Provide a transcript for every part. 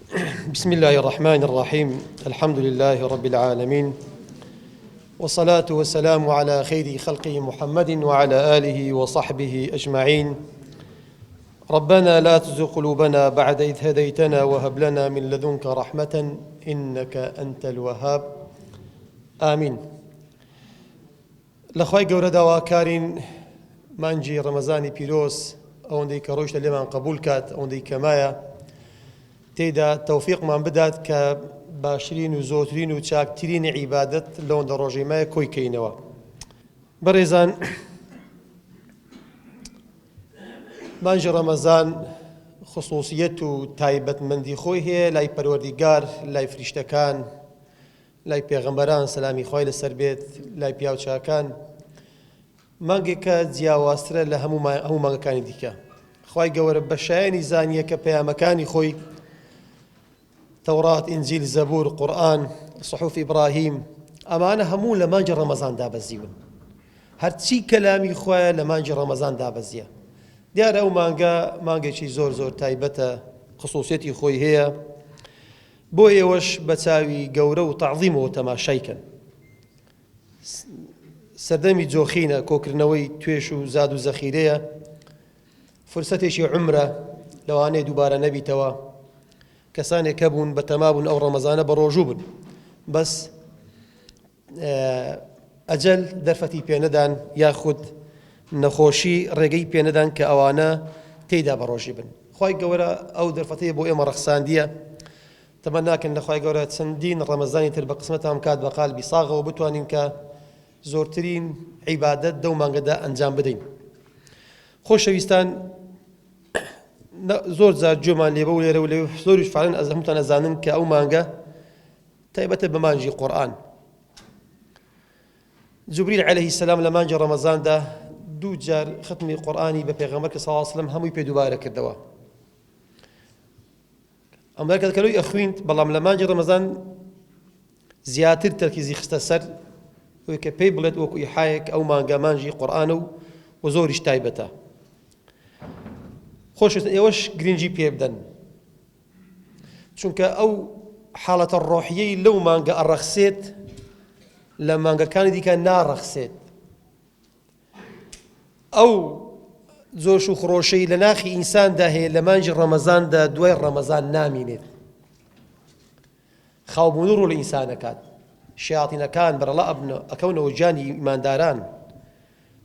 بسم الله الرحمن الرحيم. الحمد لله رب العالمين، والصلاة والسلام على خير خلقه محمد وعلى آله وصحبه أجمعين. ربنا لا تزغ قلوبنا بعد إذ هديتنا وهب لنا من لدنك رحمة إنك أنت الوهاب. آمين. لخوای گەورە داواکارین مانجی ڕەمەزانی پیرۆز ئەوەندەی کە ڕۆیشتە لێمان قبول کات، ئەوەندەی کەمایە تێیدا تەوفیقمان بدات کە باشترین و زۆرترین و چاکترین عیبادەت لەوەندە ڕۆژێمایە کۆی کەینەوە. بەڕێزان، مانجی ڕەمەزان خصوصیەت و تایبەتمەندی خۆی هەیە لای پەروەردیگار، لای فریشتەکان، لای پێغەمبەران سەلامی خوای لەسەر بێت، لای پیاوچاکان. مانگێکە جیاوازترە لە هەموو مانگەکانی دیکە. خوای گەورە بە شایەنی زانیە کە پەیامەکانی خۆی تەورات، ئینجیل، زەبور، قورئان، صحوف ئیبراهیم، ئەمانە هەموو لە مانجی ڕەمەزان دابەزیون. هەرچی کەلامی خوایە لە مانجی ڕەمەزان دابەزیە. دیارە ئەو مانگێکی زۆر زۆر تایبەتە، خصوصیەتی خۆی هەیە، بۆ ئێوەش بە چاوی گەورە و تەعظیمەوە تەماشایکەن. سەردەمی جۆخینە، کۆکردنەوەی توێش و زاد و زەخیرەیە، فرسەتێکی عومرە لەوانەیە دووبارە نەبیتەوە. کەسانێک هەبوون بە تەمابوون ئەو ڕەمەزانە بە ڕۆژوو بن، بەس ئەجەل دەرفەتی پێنەدان یاخود نەخۆشی ڕێگەی پێنەدان کە ئەوانە تێیدا بە ڕۆژی بن. خوای گەورە ئەو دەرفەتەیە بۆ ئێمە ڕەخساندیە. تەمەناکەن لە خوای گەورە چەندین ڕەمەزانی تر بە قسمەتان بکات بە قالبی ساغەوە بتوانین کە زۆرترین عیبادەت دەو مانگەدا ئەنجام بدەین. خۆشەویستان، زۆر جار گوێمان لێبە و لێرە و لێ زۆریش فعلەن هەمووتان ئەزانن کە ئەو مانگە تایبەتە بە مانجی قورئان. جوبریل عەلەیهی سەلام لە مانجی ڕەمەزاندا دوو جار ختمی قورئانی بە پێغەمبەر کە سەڵڵەڵاهو عەلەیهی وسەلەم هەمووی پێ دووبارە کردەوە. ئەمە کە دەکەلووی ئەخویند، بەڵام لە مانجی ڕەمەزان زیاتر تەرکیزی خستە سەر ئەوەی کە پێی بڵێت وەکو ئیحایەک ئەو مانگە مانجی قورئانە و زۆریش تایبەتە. خۆشەویستان، ئێوەش گرنگی پێ بدەن، چونکە ئەو حاڵەتە ڕۆحیەی لەو مانگە ئەڕەخسێت لە مانگەکانی دیکە ناڕەخسێت. ئەو جۆش و خڕۆشەی لە ناخی ئینساندا هەیە لە مانجی ڕەمەزاندا دوای ڕەمەزان نامینێت. خاوبوون ڕوو لە ئینسانەکات، شەیاطینەکان بەرەڵا ئەکەونەوە گیانی ئیمانداران،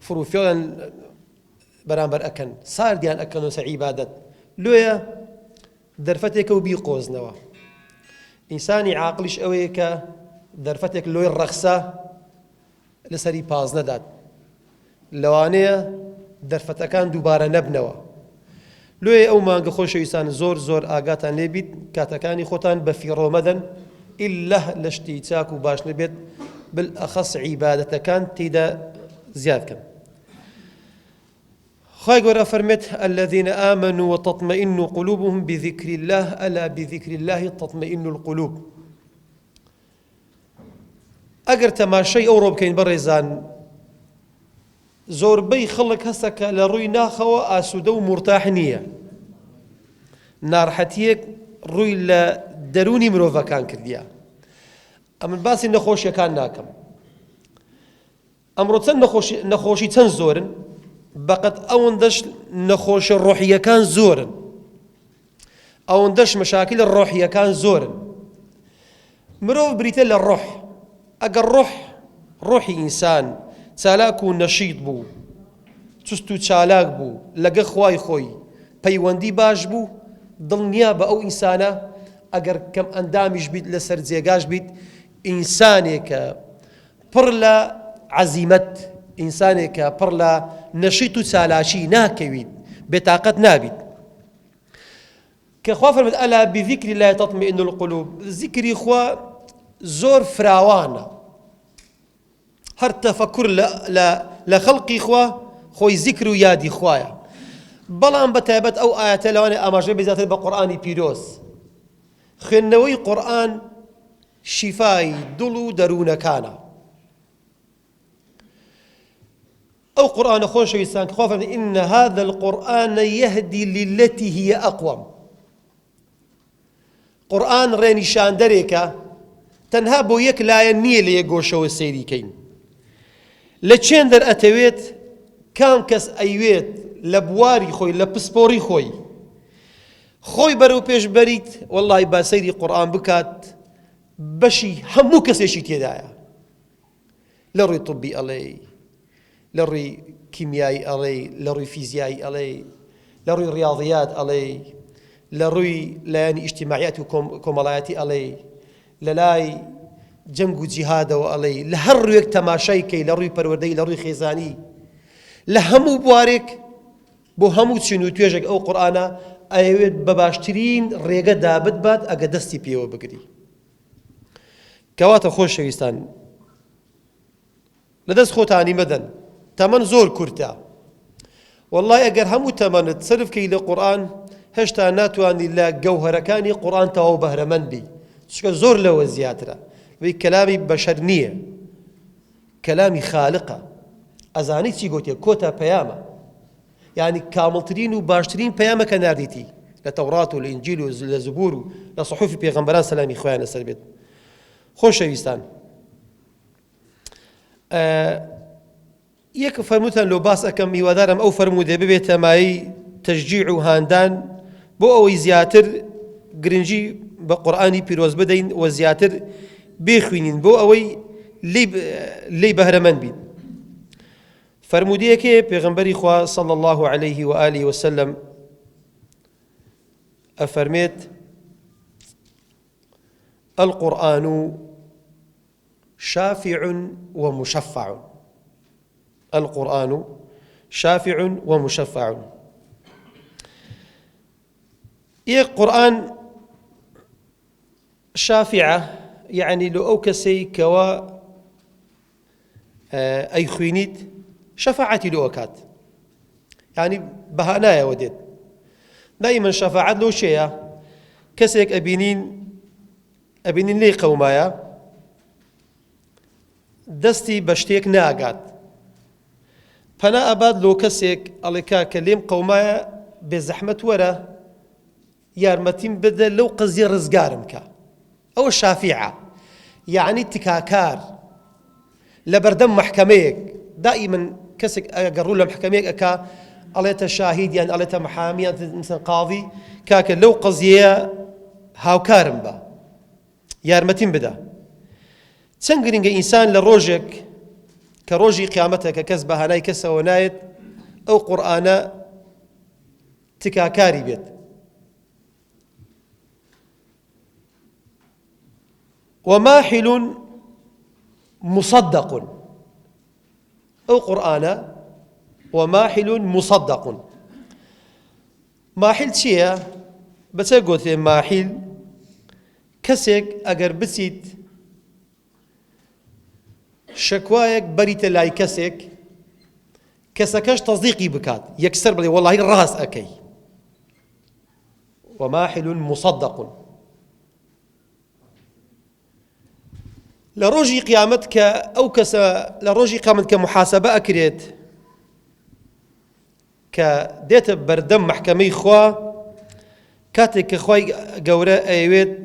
فڕوفێڵیان بەرامبەر ئەکەن، ساردیان ئەکەنەوە سەر عیبادەت. لێیە دەرفەتێکە و بیقۆزنەوە. ئینسانی عاقلیش ئەوەیە کە دەرفەتێک لۆی ڕەخسە لەسەری پاز نەدات، لەوانەیە دەرفەتەکان دووبارە نەبنەوە. لێیە ئەو مانگە خۆشەویستان زۆر زۆر ئاگاتان لێبیت، کاتەکانی خۆتان بە فیڕۆ مەدەن ئیلا لە شتی چاک و باش نەبێت، بالئەخەس عیبادەتەکان تێیدا زیاد بکەن. خوای گەورە فەرمێت: الذين آمنوا وتطمئن قلوبهم بذكر الله ألا بذكر الله تطمئن القلوب. ئەگەر تەماشای ئەو ڕۆ بکەین بەڕێزان، زۆربەی خەڵک هەستە کە لە ڕووی ناخەوە ئاسوودە و مرتاح نییە. ناڕەحەتیەک ڕووی لە دەرونی مرۆڤەکان کردیە. ئەمن باسی نەخۆشیەکان ناکەم. ئەمڕۆ چەند نەخۆشی چەند زۆرن، بەقەت ئەوەندەش نەخۆشە ڕۆحیەکان زۆرن، ئەوەندەش مەشاکل ڕۆحیەکان زۆرن. مرۆڤ بریتە لە ڕۆح. ئەگەر ڕۆحی ئینسان چالاک و نەشیط بوو، چست و چالاک بوو، لەگە خوای خۆی پەیوەندی باش بوو، دڵنیا بە ئەو ئینسانە ئەگەر کەم ئەندامیش بیت، لەسەر جێگاش بیت، ئینسانێکە پڕ لە عەزیمەت، ئینسانێکە پڕ لە نەشیط و چالاکی ناکەویت، بێتاقەت نابیت. کە خوا فەرمێت: ئەلا بذیکری الله تطمئن القلوب. زیکری خوا زۆر فراوانە، هەر تەفەکر لە خەڵقی خوا خۆی زیکر و یادی خوایە. بەڵام بەتایبەت ئەو ئاەتە لەوانەیە ئاماژە بێزاتر بە قورئانی پیرۆز. خوێندنەوەی قورئان شیفای دڵ و دەروونەکانە. ئەو قورئانە خۆشەویستان کە خوا فەرمێت: إن هذا القرآن يهدي للتي هي أقوم. قورآن ڕێنیشان دەرێکە تەنها بۆ یەک لایەن نییە لە یەک گۆشەوە سەیریکەین لە چێن دەرئەتەوێت کام کەس ئەیوێت لە بواری خۆی لە پسپۆڕی خۆی بەرەو پێش بەریت وەڵڵی با سەیری قورآن بکات بەشی هەموو کەسێکی تێدایە لە ڕووی طبی ئەڵێ لە ڕووی کیمیایی ئەڵێ لە ڕووی فیزیایی ئەڵێ لە ڕووی ڕیاضیات ئەڵێ لە ڕووی لایەنی ئیجتیماعیەت و کۆمەڵایەتی ئەڵێ لە لای جەنگ و جیهادەوە ئەڵێ لە هەر ڕوویەک تەماشای کەی لە ڕووی پەروەردەی لە ڕووی خێزانی لە هەموو بوارێک بۆ هەموو چین و توێژێک ئەو قورئانە ئەوێت بە باشترین ڕێگە دابت بات ئەگە دەستی پێوە بگری کەواتە خۆشەویستان لەدەست خۆتانی مەدەن تەمەن زۆر کورتە وەڵڵای ئەگەر هەموو تەمەنت سرفکەی لە قورئان هێشتا ناتوانانی لە گەوهەرەکانی قورئان تەواو بەهرەمەند بی چونکە زۆر لەوە زیاترە وی کەلامی بەشەر نییە کەلامی خالقە ئەزانی چی گوتێ کۆتا پەیامە یعنی کامڵترین و باشترین پەیامەکە ناردیتی لە تەورات و لە ئینجیل و لە زبور و لە صحوفی پێغەمبەران سەلامی خۆیان لەسەر بێت خۆشەویستان یەک فەرمووتان لۆ باس ئەەکەم میوادارم ئەو فەرموودێ ببێتە مایەی تەشجیع و هاندان بۆ ئەوەی زیاتر گرنگی بە قورئانی پیرۆز بدەین و زیاتر بێخوێنین بۆ ئەوەی لێی بەهرەمەند بین فرموديك پیغمبری خوا صلى الله عليه وآله وسلم أفرميت القرآن شافع ومشفع القرآن شافع ومشفع قرآن شافعة يعني لو أوكسي كوا أي خوينيت شفاعتي لو أكاد يعني بهانايا وديت دائما شفاعت لو شيء كسيك أبينين لي قومايا دستي بشتيك ناقات فنا أباد لو كسيك أليكا كلم قومايا بزحمة ورا يارمتين بدل لو قزي رزقارمك أو الشافعة يعني تكاكار لبردم محكميك دائما كسك أقروا له محكميك أكا أليت شاهد يعني أليت محامي مثلا قاضي كاك لو قزية هاوكارم با يارمتين بدا تسنقرين إنسان لروجك كروجي قيامتك كسب هناي كسا ونايت أو قرآن تكاكاري بيت وماحل مصدق أو قرآن وماحل مصدق ماحل شيء بس أقول في ماحل كسك أجر بسيت شكوايك بريت لاي كسك كسكش تصديقي بكات يكسر بلي والله الراس أكي وماحل مصدق لروجي قيامتك أو لروجي قيامتك محاسبة أكريت كديت بردم محكمي خوا كاتك خوي جورا أيوت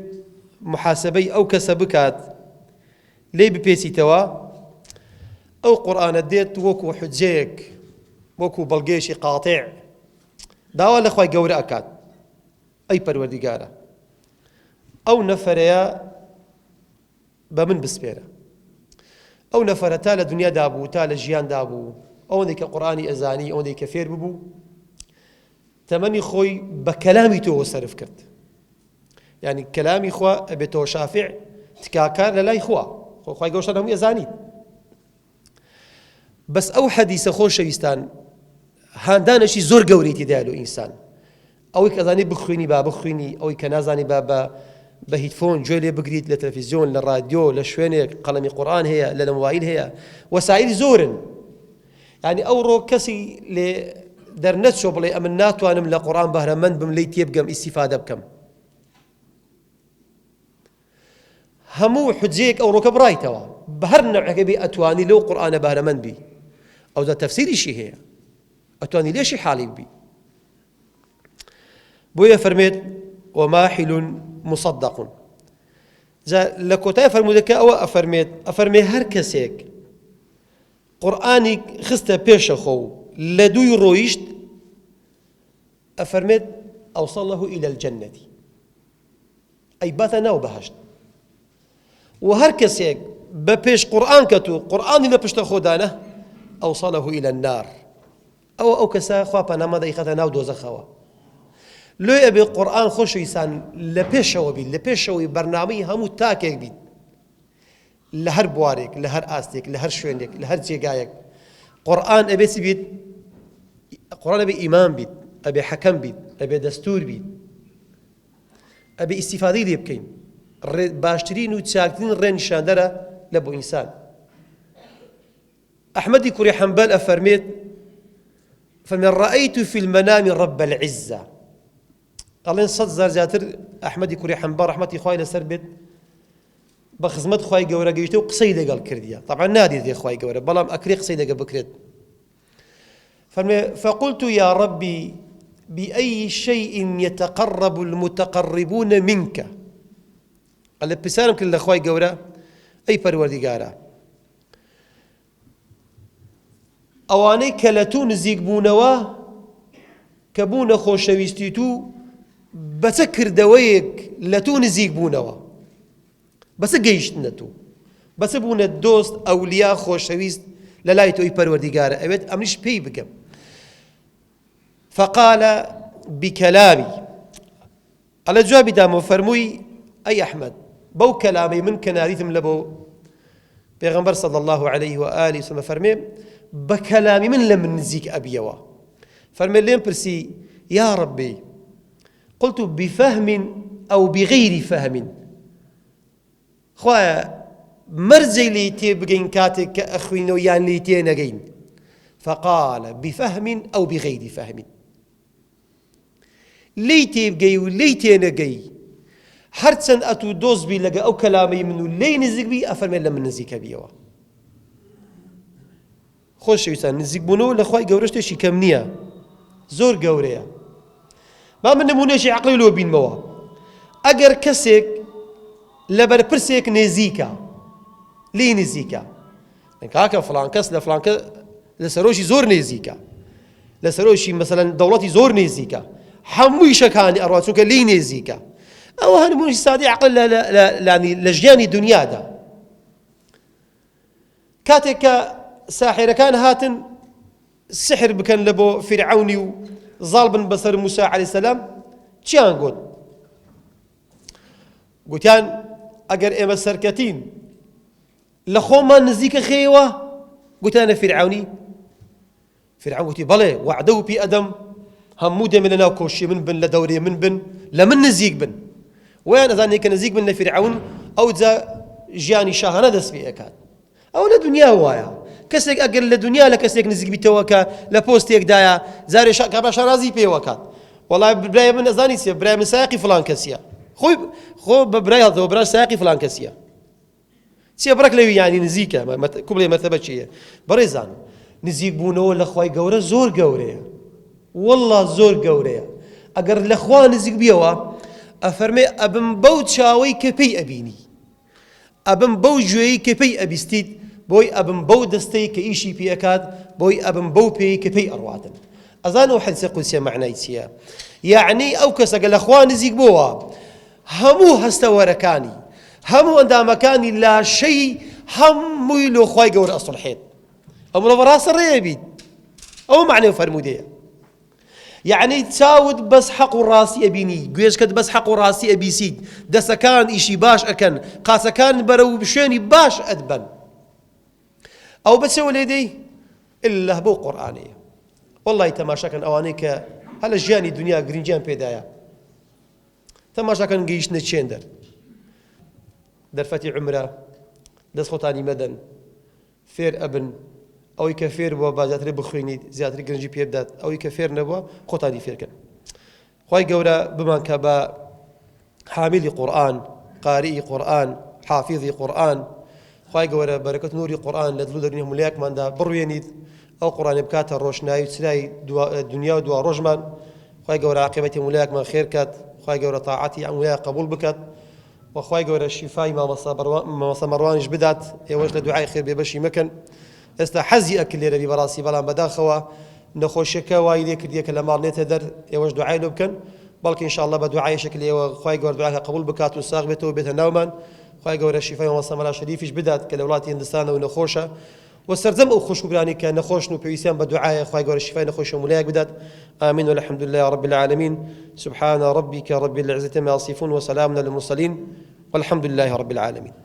محاسبي أو كسبكات لي ببيسي توا أو قرآن ديت وكو حجيك وكو بلقيشي قاطع داوا لخوي جورا أكاد أي پروردگارا أو نفريا بمن بسبيرة أو نفر تال الدنيا دابو تال جيان دابو أو ذيك قرآني أزاني أو ذيك فير ببو تمني خوي بكلامي تو صرف كرت يعني كلامي خوا بتو شافع تكاكار لا إخوا خوي جوش أنا أزاني بس أو حديث خوش يستان هاندان شيء زور جوريتي دالو إنسان أو كذاني بخويني باب بخويني أو كنازاني بابا بهيدفون جولي بقريت للتلفزيون للراديو لشوينك قلمي قرآن هي للموبايل هي وسائل زور يعني أورو كسي لدرنت شو بلي أمنات وأنا من القرآن بهرمن بمليت يبقى استفادة بكم همو حجيك أورو كبرايتوا بهرنا عقبي أتواني لو قرآن بهرمن بي أو ذا تفسيري شي هي أتواني ليش حالي بي بويا فرميت وماحل مصدق جا لكوتاي فرمودك أو أفرمي هر كسيك قرآني خسته بيش خو لدوي رويشت أفرميت أوصله إلى الجنة أي باتنا وبهشت وهر كسيك ببيش قرآن كتو قرآني لبشت خودانه أوصله إلى النار أو كسا خوابا نما دايختنا ودوزخوا لو أبي القرآن خوش يسان لبيشوا بي لبيشوا برنامج همو تاكيك بي لهر بوارك لهر آستيك لهر شوينك لهر جيجايك قرآن أبي سبيت قرآن أبي إمام بيت أبي حكم بيت أبي دستور بيت أبي استفادة لي بكين باشترين وتشاكتين رين شاندرة لبو إنسان أحمد كوري حنبال أفرميت فمن رأيت في المنام رب العزة الله صد زارجاتر أحمد كوري حنبال رحمتي خوي لسربت بخزمت خوي جورا جيتو قصيدة قال كرديا طبعا نادي ذي خوي جورا بلام أكري قصيدة بكرد فقلت يا ربي بأي شيء يتقرب المتقربون منك قال بسالم كل خوي جورا أي پروردگارا أواني كلتون زيق بونوا كبون خوشويستيتو بسكر دويك لتون زيق بونوا بس جيشتنتو بس بون الدوست أولياء خوشويست للايتو أي پروردگارا أبيت أمنيش بي بكم فقال بكلامي على جوابي دامو فرموي أي أحمد بو كلامي من كناريثم لبو پیغمبر صلى الله عليه وآله وسلم فرمي بكلامي من لم نزيك أبيوا فرمي لين برسي يا ربي قلت بفهم أو بغير فهم خوايا مرزي لي تبقين كاتك أخوينو يان لي تينقين فقال بفهم أو بغير فهم لي تبقي ولي تينقي هرچن أتو دوز بي لقى أو كلامي منو لي نزيك بي أفرمي لم نزيك أبيوا خوش يسان نزيك بونو لخواي قورشت شي كم نية زور قوريا ما من نمونه شي عقلي لو بين موا أجر كسك لبر برسك نزيكا لي نزيكا هكا فلان كس لفلان كس لسروشي زور نزيكا لسروشي مثلا دولتي زور نزيكا حموي شكاني أرواتوك لي نزيكا أو هنمونه سادي عقل لا لا لا يعني لجياني دنيا دا كاتك ساحر كان هاتن السحر بكن لبو فرعوني وظالب بصر موسى عليه السلام تشان قلتان أجر إما سركتين لخوما نزيك خيوة قلت أنا فرعوني فرعون قلت بلى وعدوا بي أدم همودة من لنا كوشي من بن لدوري من بن لمن نزيك بن وين أذاني كان نزيك بن فرعون أو ذا جاني شاهنا دس في أكاد أو لدنيا هوايا كسيك أجر لدنيا لكسيك نزيك بتوكا لبوستيك دايا زاري كاباش رازي بيوكات والله براي من أذاني سيا براي من ساقي فلان كسيا خو براي هذا براي ساقي فلان كسيا سيا برك لي يعني نزيكا كبلي مثبت شيء بريزان نزيك بونو لخواي جورا زور جوريا والله زور جوريا أجر لخوان نزيك بيوا أفرمي أبن بود شاوي كبي أبيني أبن بو جوي كبي أبيستيد بوي أبن بو دستي كإيشي بي أكاد بوي أبن بو بي كبي أرواتن أظن حديث قدسي معنى يتسيا يعني أو كسا الأخوان نزيك بوا همو هستوركاني همو عند مكاني لا شيء همو يلو خواي قور أصلحيت أو لبراس الريبيد أو معنى فرمودية يعني تساود بس حق راسي أبيني قويش كد بس حق راسي أبي سيد دسا كان إشي باش أكن قاسا كان برو بشيني باش أدبن أو بتسوي ليدي إلا بو قرآنية والله تماشا كان أوانيك هلا جاني دنيا جرينجان بيدايا تماشا كان جيش نتشندر درفتي عمره دس خطاني مدن فير أبن أو يكفير بوا زاتري بخويني زاتري جرينجي بيردات أو يكفير نبوا خطاني فير كان خواي جورا بمان كبا حاملي قرآن قارئي قرآن حافظي قرآن خواي جورا بركة نوري قرآن لدلو درنيهم ملياك من دا بروينيد أو قرآن بكاتا روشناي وتسلاي الدنيا ودوا رجمان خواي جورا عاقبتي ملياك من خير كات خوای گەورە تاعاتی ئەم وڵایە قبول بکات و خوای گەورە شیفای مامۆستا مەڕوانیش بدات ئێوەش لە دوعای خێر بێبەشی مەکەن ئێستا حەزی ئەکرد لێرەوی بەڕاستی بەڵام بەداخەوە نەخۆشیەکە وای لێ کردیە کە لە ماڵ نێتە دەر ئێوەش دوعای لێ بکەن بەڵکە ئینشاءالله بە دوعایشێک لێوە خوای گەورە دوعاکە قبول بکات و ساغ بێتەوە بێتە ناومان خوای گەورە شیفای مامۆستا مەلا شەریفیش بدات کە لە وڵاتی هیندستانەوە نەخۆشە وسرزم أو خوش براني كان نخوش نبيسان بدعاء خواي قول الشفاء نخوش وملاك بدات آمين والحمد لله رب العالمين سبحان ربك رب العزة ما يصفون وسلام على المرسلين والحمد لله رب العالمين.